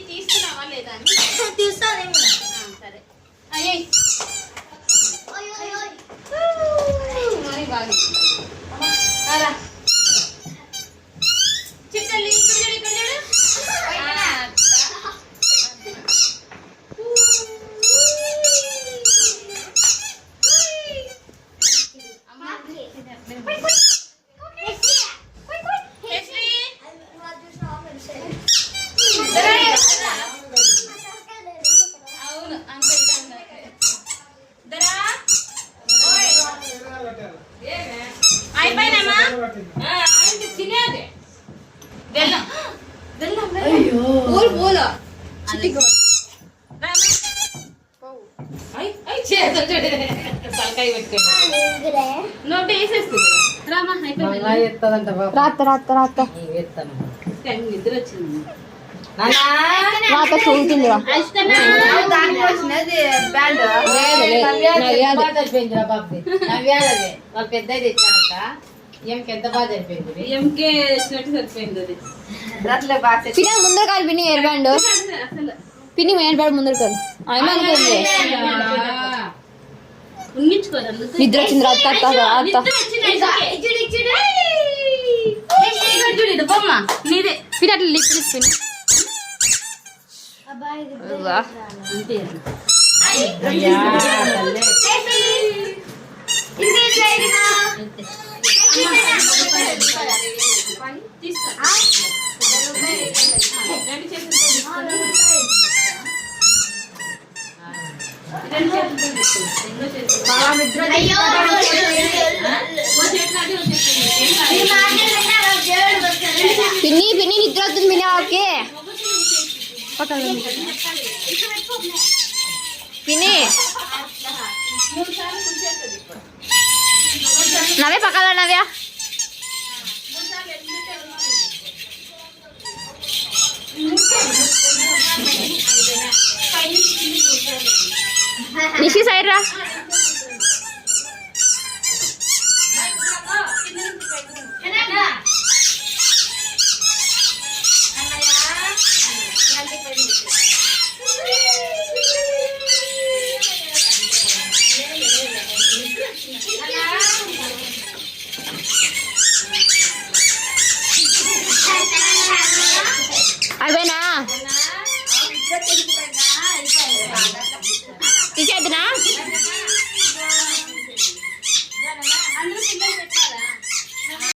తీసుకున్నావా లేదా అని తీస్తాను. సరే అయ్యే మరి బాగా చిట్టల్లి ఇక్కడ చూడు అవును అంతే అయిపోయినామా తినేది పోలా తలకాయ పెట్టుకోండి నోటి వేసేస్తుంది రామా రాత నిద్ర వచ్చింది రాత చదువుతుంది. పెద్ద తెచ్చాడంట ఎంకి ఎంత బాగా సరిపోయింది. ఎంకే వచ్చినట్టు సరిపోయింది అది పిన్ని ముందర కాదు పిన్ని ఎయిర్ బ్యాండ్ అసలు పిన్ని ఎయిర్ బ్యాండ్ ముందర కాదు ఆయన అనుకోండి. ఉంగించుకోదు నిద్ర వచ్చింది రాత బొమ్మ నీదే పిన్ని అట్లా లిప్ పిన్ని అంతే పిన్ని పిన్ని నిద్ర వస్తుంది పిన్ని ఓకే పిన్ని నవ్వే పక్కన నవ్యా నిషి సైడ్ రా